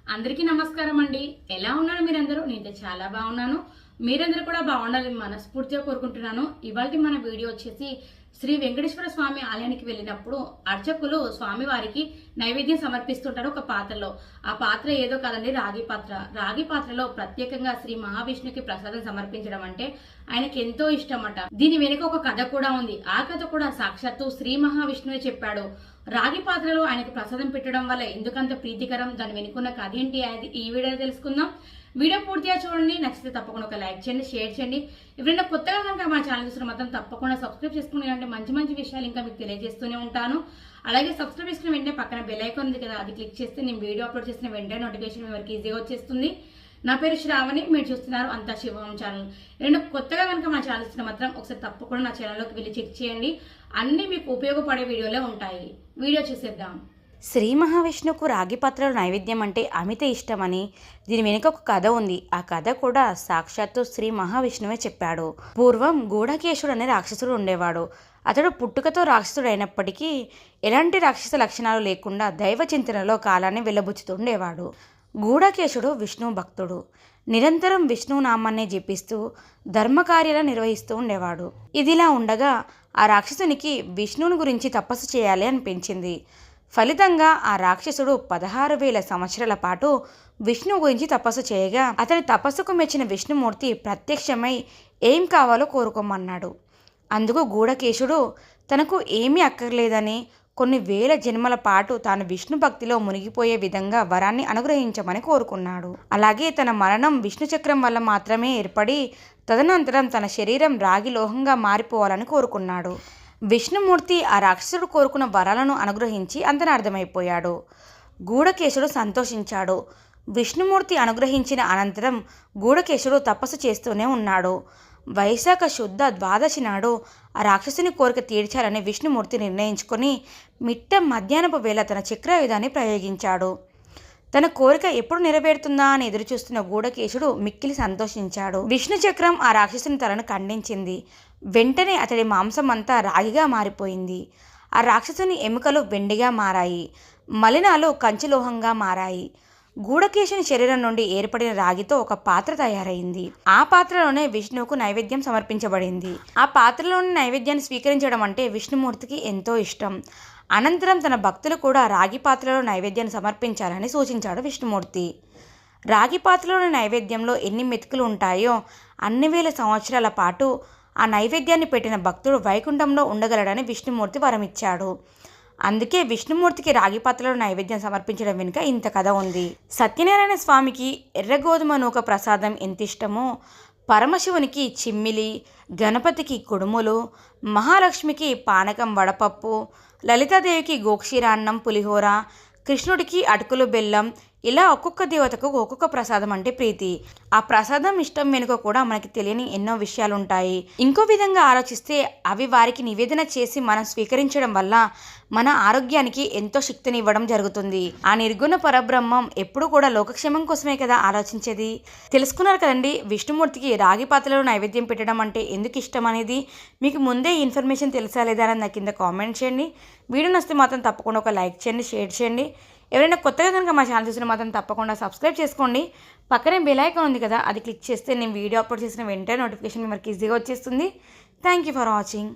అందరికీ నమస్కారం అండి. ఎలా ఉన్నారు మీరందరూ? నేనైతే చాలా బాగున్నాను. మీరందరూ కూడా బాగుండాలని మనస్ఫూర్తిగా కోరుకుంటున్నాను. ఇవాళ మన వీడియో వచ్చేసి శ్రీ వెంకటేశ్వర స్వామి ఆలయానికి వెళ్ళినప్పుడు అర్చకులు స్వామి వారికి నైవేద్యం సమర్పిస్తుంటారు ఒక పాత్రలో. ఆ పాత్ర ఏదో కాదండి, రాగి పాత్ర. రాగి పాత్రలో ప్రత్యేకంగా శ్రీ మహావిష్ణుకి ప్రసాదం సమర్పించడం అంటే ఆయనకి ఎంతో ఇష్టమట. దీని వెనుక ఒక కథ కూడా ఉంది. ఆ కథ కూడా సాక్షాత్తు శ్రీ మహావిష్ణువే చెప్పాడు. రాగి పాత్రలో ఆయనకు ప్రసాదం పెట్టడం వల్ల ఎందుకంత ప్రీతికరం, దాని వెనుకున్న కథ ఏంటి అనేది ఈ వీడియో తెలుసుకుందాం. వీడియో పూర్తిగా చూడండి. నచ్చితే తప్పకుండా ఒక లైక్ చేయండి, షేర్ చేయండి. ఎవరైనా కొత్తగా కనుక మా ఛానల్ చూసిన మాత్రం తప్పకుండా సబ్స్క్రైబ్ చేసుకుని, ఇలాంటి మంచి మంచి విషయాలు ఇంకా మీకు తెలియజేస్తూనే ఉంటాను. అలాగే సబ్స్క్రైబ్ చేసుకున్న వెంటనే పక్కన బెల్ ఐకాన్ ఉంది కదా, అది క్లిక్ చేస్తే నేను వీడియో అప్లోడ్ చేసిన వెంటనే నోటిఫికేషన్ మీ వరకు ఈజీగా వచ్చేస్తుంది. నా పేరు శ్రావణి, మీరు చూస్తున్నారు అంతా శివం ఛానల్. ఎవరైనా కొత్తగా కనుక మా ఛానల్ చూసిన మాత్రం ఒకసారి తప్పకుండా నా ఛానల్లోకి వెళ్ళి చెక్ చేయండి. అన్ని మీకు ఉపయోగపడే వీడియోలే ఉంటాయి. వీడియో చూసేద్దాం. శ్రీ మహావిష్ణువుకు రాగి పాత్రలో నైవేద్యం అంటే అమిత ఇష్టమని దీని వెనుక ఒక కథ ఉంది. ఆ కథ కూడా సాక్షాత్తు శ్రీ మహావిష్ణువే చెప్పాడు. పూర్వం గూఢకేశుడు అనే రాక్షసుడు ఉండేవాడు. అతడు పుట్టుకతో రాక్షసుడు అయినప్పటికీ ఎలాంటి రాక్షస లక్షణాలు లేకుండా దైవ చింతనలో కాలాన్ని వెళ్ళబుచ్చుతుండేవాడు. గూఢకేశుడు విష్ణు భక్తుడు. నిరంతరం విష్ణు నామాన్ని జపిస్తూ ధర్మకార్యాలను నిర్వహిస్తూ ఉండేవాడు. ఇదిలా ఉండగా ఆ రాక్షసునికి విష్ణువుని గురించి తపస్సు చేయాలి అనిపించింది. ఫలితంగా ఆ రాక్షసుడు 16,000 సంవత్సరాల పాటు విష్ణువు గురించి తపస్సు చేయగా అతని తపస్సుకు మెచ్చిన విష్ణుమూర్తి ప్రత్యక్షమై ఏం కావాలో కోరుకోమన్నాడు. అందుకు గూఢకేశుడు తనకు ఏమీ అక్కర్లేదని కొన్ని వేల జన్మల పాటు తాను విష్ణు భక్తిలో మునిగిపోయే విధంగా వరాన్ని అనుగ్రహించమని కోరుకున్నాడు. అలాగే తన మరణం విష్ణు చక్రం వల్ల మాత్రమే ఏర్పడి తదనంతరం తన శరీరం రాగి లోహంగా మారిపోవాలని కోరుకున్నాడు. విష్ణుమూర్తి ఆ రాక్షసుడు కోరుకున్న వరాలను అనుగ్రహించి అంతనార్థమైపోయాడు. గూఢకేశుడు సంతోషించాడు. విష్ణుమూర్తి అనుగ్రహించిన అనంతరం గూఢకేశుడు తపస్సు చేస్తూనే ఉన్నాడు. వైశాఖ శుద్ధ ద్వాదశి నాడు ఆ రాక్షసుని కోరిక తీర్చాలని విష్ణుమూర్తి నిర్ణయించుకొని మిట్ట మధ్యాహ్నపు వేళ తన చక్రాయుధాన్ని ప్రయోగించాడు. తన కోరిక ఎప్పుడు నెరవేరుతుందా అని ఎదురుచూస్తున్న గూఢకేశుడు మిక్కిలి సంతోషించాడు. విష్ణు చక్రం ఆ రాక్షసుని తలను ఖండించింది. వెంటనే అతడి మాంసం అంతా రాగిగా మారిపోయింది. ఆ రాక్షసుని ఎముకలు వెండిగా మారాయి. మలినాలు కంచులోహంగా మారాయి. గూఢకేశుని శరీరం నుండి ఏర్పడిన రాగితో ఒక పాత్ర తయారైంది. ఆ పాత్రలోనే విష్ణువుకు నైవేద్యం సమర్పించబడింది. ఆ పాత్రలోని నైవేద్యాన్ని స్వీకరించడం అంటే విష్ణుమూర్తికి ఎంతో ఇష్టం. అనంతరం తన భక్తులు కూడా రాగి పాత్రలో నైవేద్యాన్ని సమర్పించాలని సూచించాడు విష్ణుమూర్తి. రాగి పాత్రలోని నైవేద్యంలో ఎన్ని మెతుకులు ఉంటాయో అన్ని వేల సంవత్సరాల పాటు ఆ నైవేద్యాన్ని పెట్టిన భక్తుడు వైకుంఠంలో ఉండగలడని విష్ణుమూర్తి వరమిచ్చాడు. అందుకే విష్ణుమూర్తికి రాగి పాత్రలో నైవేద్యం సమర్పించడం వెనుక ఇంత కథ ఉంది. సత్యనారాయణ స్వామికి ఎర్రగోధుమ నూక ప్రసాదం ఎంత ఇష్టమో, పరమశివునికి చిమ్మిలి, గణపతికి కుడుములు, మహాలక్ష్మికి పానకం వడపప్పు, లలితాదేవికి గోక్షీరాన్నం పులిహోర, కృష్ణుడికి అటుకులు బెల్లం, ఇలా ఒక్కొక్క దేవతకు ఒక్కొక్క ప్రసాదం అంటే ప్రీతి. ఆ ప్రసాదం ఇష్టం వెనుక కూడా మనకి తెలియని ఎన్నో విషయాలు ఉంటాయి. ఇంకో విధంగా ఆలోచిస్తే అవి వారికి నివేదన చేసి మనం స్వీకరించడం వల్ల మన ఆరోగ్యానికి ఎంతో శక్తినివ్వడం జరుగుతుంది. ఆ నిర్గుణ పరబ్రహ్మం ఎప్పుడు కూడా లోకక్షేమం కోసమే కదా ఆలోచించేది. తెలుసుకున్నారు కదండి విష్ణుమూర్తికి రాగి పాత్రలో నైవేద్యం పెట్టడం అంటే ఎందుకు ఇష్టం అనేది. మీకు ముందే ఇన్ఫర్మేషన్ తెలుసా లేదా అని నా కింద కామెంట్ చేయండి. వీడియో నచ్చితే మాత్రం తప్పకుండా ఒక లైక్ చేయండి, షేర్ చేయండి. ఎవరైనా కొత్తగా కనుక మా ఛానల్ చూసిన మాత్రం తప్పకుండా సబ్స్క్రైబ్ చేసుకోండి. పక్కనే బెల్ ఐకాన్ ఉంది కదా, అది క్లిక్ చేస్తే నేను వీడియో అప్లోడ్ చేసిన వెంటనే నోటిఫికేషన్ మీకు ఈజీగా వచ్చేస్తుంది. Thank you for watching.